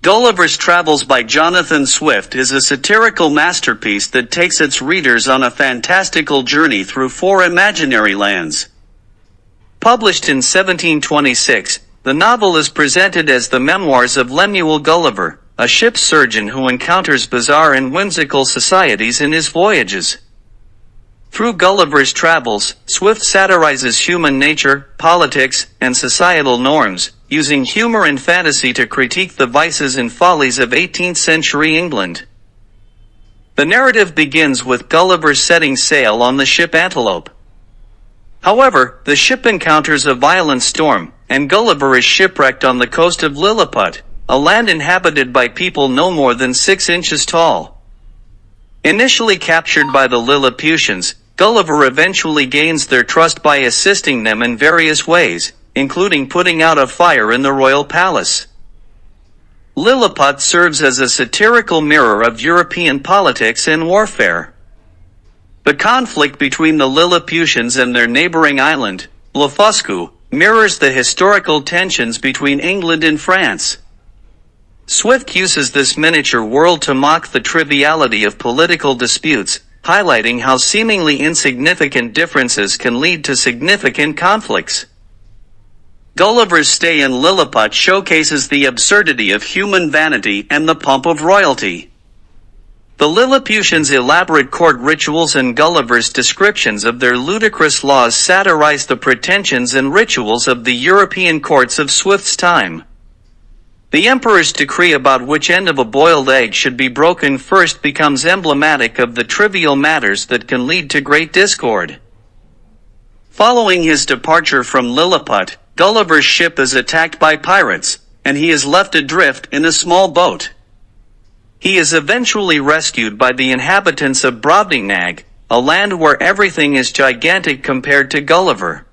Gulliver's Travels by Jonathan Swift is a satirical masterpiece that takes its readers on a fantastical journey through four imaginary lands. Published in 1726, the novel is presented as the memoirs of Lemuel Gulliver, a ship's surgeon who encounters bizarre and whimsical societies in his voyages. Through Gulliver's Travels, Swift satirizes human nature, politics, and societal norms, using humor and fantasy to critique the vices and follies of 18th-century England. The narrative begins with Gulliver setting sail on the ship Antelope. However, the ship encounters a violent storm, and Gulliver is shipwrecked on the coast of Lilliput, a land inhabited by people no more than 6 inches tall. Initially captured by the Lilliputians, Gulliver eventually gains their trust by assisting them in various ways, including putting out a fire in the royal palace. Lilliput serves as a satirical mirror of European politics and warfare. The conflict between the Lilliputians and their neighboring island, Blefuscu, mirrors the historical tensions between England and France. Swift uses this miniature world to mock the triviality of political disputes, highlighting how seemingly insignificant differences can lead to significant conflicts. Gulliver's stay in Lilliput showcases the absurdity of human vanity and the pomp of royalty. The Lilliputians' elaborate court rituals and Gulliver's descriptions of their ludicrous laws satirize the pretensions and rituals of the European courts of Swift's time. The emperor's decree about which end of a boiled egg should be broken first becomes emblematic of the trivial matters that can lead to great discord. Following his departure from Lilliput, Gulliver's ship is attacked by pirates, and he is left adrift in a small boat. He is eventually rescued by the inhabitants of Brobdingnag, a land where everything is gigantic compared to Gulliver.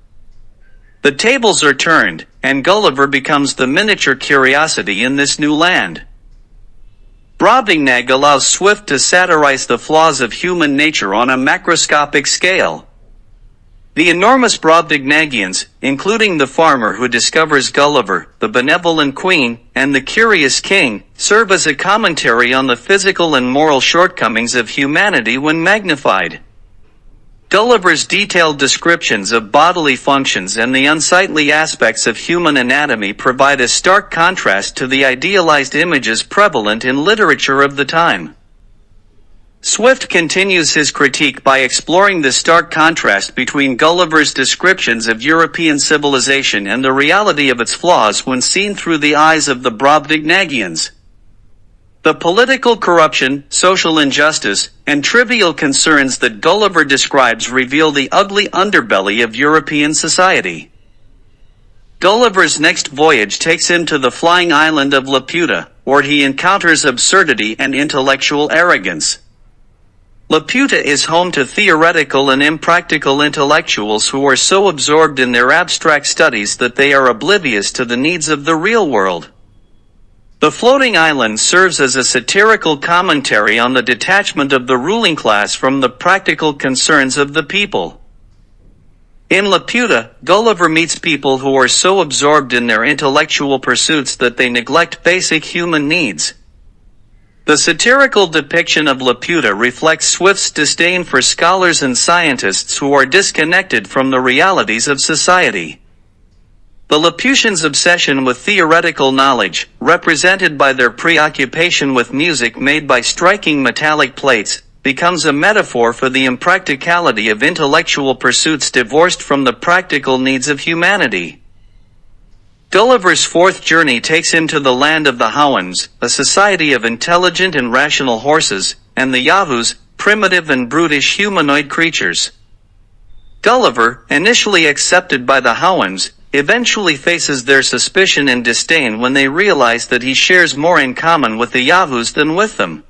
The tables are turned, and Gulliver becomes the miniature curiosity in this new land. Brobdingnag allows Swift to satirize the flaws of human nature on a macroscopic scale. The enormous Brobdingnagians, including the farmer who discovers Gulliver, the benevolent queen, and the curious king, serve as a commentary on the physical and moral shortcomings of humanity when magnified. Gulliver's detailed descriptions of bodily functions and the unsightly aspects of human anatomy provide a stark contrast to the idealized images prevalent in literature of the time. Swift continues his critique by exploring the stark contrast between Gulliver's descriptions of European civilization and the reality of its flaws when seen through the eyes of the Brobdingnagians. The political corruption, social injustice, and trivial concerns that Gulliver describes reveal the ugly underbelly of European society. Gulliver's next voyage takes him to the flying island of Laputa, where he encounters absurdity and intellectual arrogance. Laputa is home to theoretical and impractical intellectuals who are so absorbed in their abstract studies that they are oblivious to the needs of the real world. The floating island serves as a satirical commentary on the detachment of the ruling class from the practical concerns of the people. In Laputa, Gulliver meets people who are so absorbed in their intellectual pursuits that they neglect basic human needs. The satirical depiction of Laputa reflects Swift's disdain for scholars and scientists who are disconnected from the realities of society. The Laputians' obsession with theoretical knowledge, represented by their preoccupation with music made by striking metallic plates, becomes a metaphor for the impracticality of intellectual pursuits divorced from the practical needs of humanity. Gulliver's fourth journey takes him to the land of the Howans, a society of intelligent and rational horses, and the Yahoos, primitive and brutish humanoid creatures. Gulliver, initially accepted by the Howans, eventually faces their suspicion and disdain when they realize that he shares more in common with the Yahoos than with them.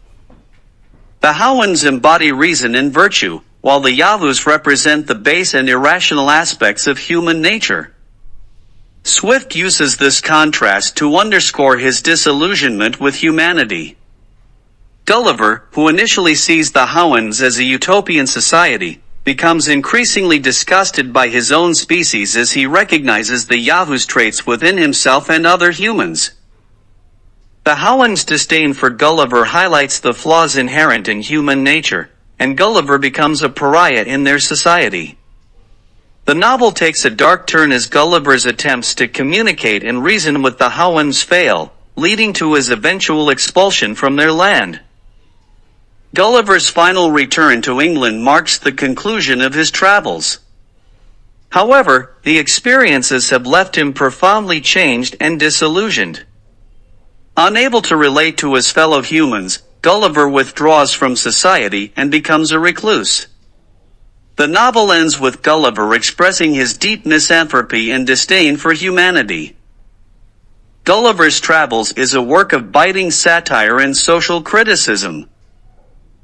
The Howans embody reason and virtue, while the Yahoos represent the base and irrational aspects of human nature. Swift uses this contrast to underscore his disillusionment with humanity. Gulliver, who initially sees the Howans as a utopian society, becomes increasingly disgusted by his own species as he recognizes the Yahoo's traits within himself and other humans. The Hound's disdain for Gulliver highlights the flaws inherent in human nature, and Gulliver becomes a pariah in their society. The novel takes a dark turn as Gulliver's attempts to communicate and reason with the Hounds fail, leading to his eventual expulsion from their land. Gulliver's final return to England marks the conclusion of his travels. However, the experiences have left him profoundly changed and disillusioned. Unable to relate to his fellow humans, Gulliver withdraws from society and becomes a recluse. The novel ends with Gulliver expressing his deep misanthropy and disdain for humanity. Gulliver's Travels is a work of biting satire and social criticism.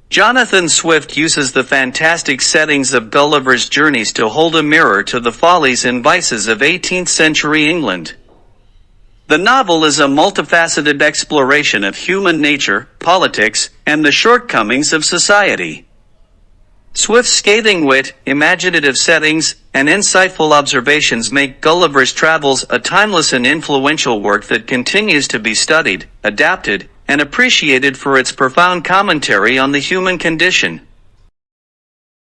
Jonathan Swift uses the fantastic settings of Gulliver's journeys to hold a mirror to the follies and vices of 18th century England. The novel is a multifaceted exploration of human nature, politics, and the shortcomings of society. Swift's scathing wit, imaginative settings, and insightful observations make Gulliver's Travels a timeless and influential work that continues to be studied, adapted, and appreciated for its profound commentary on the human condition.